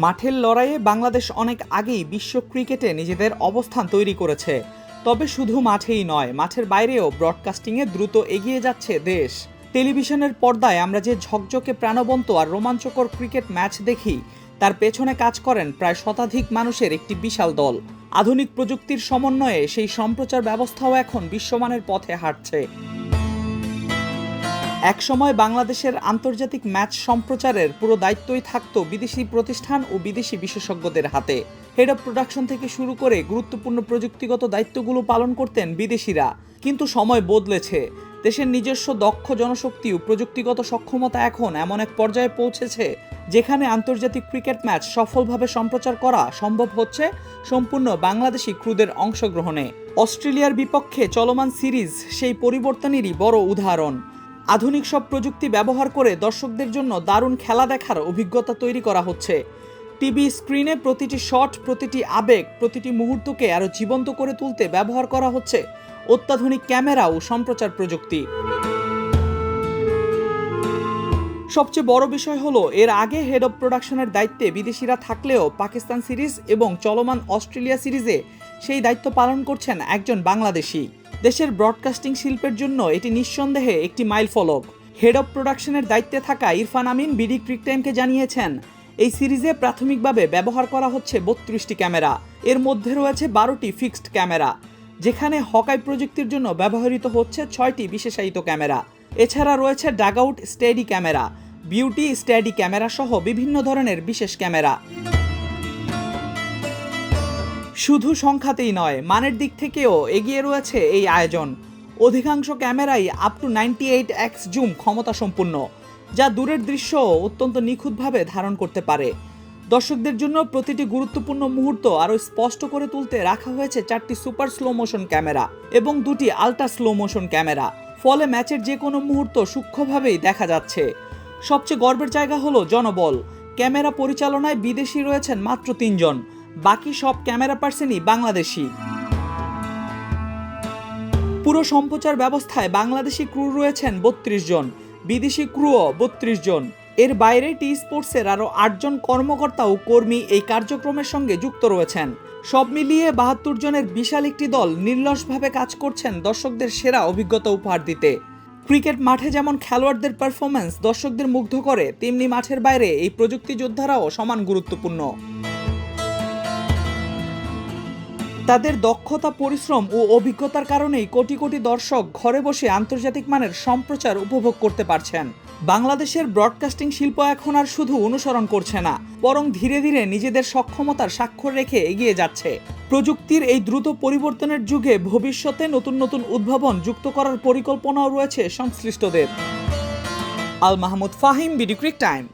মাঠের লড়াইয়ে বাংলাদেশ অনেক আগেই বিশ্ব ক্রিকেটে নিজেদের অবস্থান তৈরি করেছে। তবে শুধু মাঠেই নয়, মাঠের বাইরেও ব্রডকাস্টিংয়ে দ্রুত এগিয়ে যাচ্ছে দেশ। টেলিভিশনের পর্দায় আমরা যে ঝকঝকে প্রাণবন্ত আর রোমাঞ্চকর ক্রিকেট ম্যাচ দেখি, তার পেছনে কাজ করেন প্রায় শতাধিক মানুষের একটি বিশাল দল। আধুনিক প্রযুক্তির সমন্বয়ে সেই সম্প্রচার ব্যবস্থাও এখন বিশ্বমানের পথে হাঁটছে। একসময় বাংলাদেশের আন্তর্জাতিক ম্যাচ সম্প্রচারের পুরো দায়িত্বই থাকত বিদেশি প্রতিষ্ঠান ও বিদেশি বিশেষজ্ঞদের হাতে। হেড অব প্রোডাকশন থেকে শুরু করে গুরুত্বপূর্ণ প্রযুক্তিগত দায়িত্বগুলো পালন করতেন বিদেশিরা। কিন্তু সময় বদলেছে। দেশের নিজস্ব দক্ষ জনশক্তি ও প্রযুক্তিগত সক্ষমতা এখন এমন এক পর্যায়ে পৌঁছেছে যেখানে আন্তর্জাতিক ক্রিকেট ম্যাচ সফলভাবে সম্প্রচার করা সম্ভব হচ্ছে সম্পূর্ণ বাংলাদেশি ক্রুদের অংশগ্রহণে। অস্ট্রেলিয়ার বিপক্ষে চলমান সিরিজ সেই পরিবর্তনেরই বড় উদাহরণ। আধুনিক সব প্রযুক্তি ব্যবহার করে দর্শকদের জন্য দারুণ খেলা দেখার অভিজ্ঞতা তৈরি করা হচ্ছে। টিভি স্ক্রিনে প্রতিটি শট, প্রতিটি আবেগ, প্রতিটি মুহূর্তকে আরও জীবন্ত করে তুলতে ব্যবহার করা হচ্ছে অত্যাধুনিক ক্যামেরা ও সম্প্রচার প্রযুক্তি। সবচেয়ে বড় বিষয় হলো, এর আগে হেড অব প্রোডাকশনের দায়িত্বে বিদেশিরা থাকলেও পাকিস্তান সিরিজ এবং চলমান অস্ট্রেলিয়া সিরিজে সেই দায়িত্ব পালন করছেন একজন বাংলাদেশি। দেশের ব্রডকাস্টিং শিল্পের জন্য এটি নিঃসন্দেহে একটি মাইলফলক। হেড অব প্রোডাকশনের দায়িত্বে থাকা ইরফান আমিন বিডি ক্রিক টাইমকে জানিয়েছেন, এই সিরিজে প্রাথমিকভাবে ব্যবহার করা হচ্ছে 32টি ক্যামেরা। এর মধ্যে রয়েছে 12টি ফিক্সড ক্যামেরা, যেখানে হকাই প্রযুক্তির জন্য ব্যবহৃত হচ্ছে 6টি বিশেষায়িত ক্যামেরা। এছাড়া রয়েছে dugout steady camera, beauty steady camera সহ বিভিন্ন ধরনের বিশেষ ক্যামেরা। শুধু সংখ্যাতেই নয়, মানের দিক থেকেও এগিয়ে রয়েছে এই আয়োজন। অধিকাংশ ক্যামেরাই আপ টু 98x জুম ক্ষমতা সম্পন্ন, যা দূরের দৃশ্য অত্যন্ত নিখুঁতভাবে ধারণ করতে পারে। দর্শকদের জন্য প্রতিটি গুরুত্বপূর্ণ মুহূর্ত আরও স্পষ্ট করে তুলতে রাখা হয়েছে 4টি সুপার স্লো মোশন ক্যামেরা এবং 2টি আল্ট্রা স্লো মোশন ক্যামেরা। ফলে ম্যাচের যে কোনো মুহূর্ত সূক্ষ্মভাবেই দেখা যাচ্ছে। সবচেয়ে গর্বের জায়গা হলো জনবল। ক্যামেরা পরিচালনায় বিদেশি রয়েছেন মাত্র 3 জন, বাকি সব ক্যামেরা পার্সনই বাংলাদেশি। পুরো সম্প্রচার ব্যবস্থায় বাংলাদেশি ক্রু রয়েছেন 32 জন, বিদেশি ক্রুও 32 জন। এর বাইরে টি স্পোর্টসের আরও 8 জন কর্মকর্তা ও কর্মী এই কার্যক্রমের সঙ্গে যুক্ত রয়েছেন। সব মিলিয়ে 72 জনের বিশাল একটি দল নির্লসভাবে কাজ করছেন দর্শকদের সেরা অভিজ্ঞতা উপহার দিতে। ক্রিকেট মাঠে যেমন খেলোয়াড়দের পারফরম্যান্স দর্শকদের মুগ্ধ করে, তেমনি মাঠের বাইরে এই প্রযুক্তি যোদ্ধারাও সমান গুরুত্বপূর্ণ। তাদের দক্ষতা, পরিশ্রম ও অভিজ্ঞতার কারণেই কোটি কোটি দর্শক ঘরে বসে আন্তর্জাতিক মানের সম্প্রচার উপভোগ করতে পারছেন। বাংলাদেশের ব্রডকাস্টিং শিল্প এখন আর শুধু অনুসরণ করছে না, বরং ধীরে ধীরে নিজেদের সক্ষমতার স্বাক্ষর রেখে এগিয়ে যাচ্ছে। প্রযুক্তির এই দ্রুত পরিবর্তনের যুগে ভবিষ্যতে নতুন নতুন উদ্ভাবন যুক্ত করার পরিকল্পনাও রয়েছে সংশ্লিষ্টদের। Al Mahmud Fahim, BD ক্রিক time.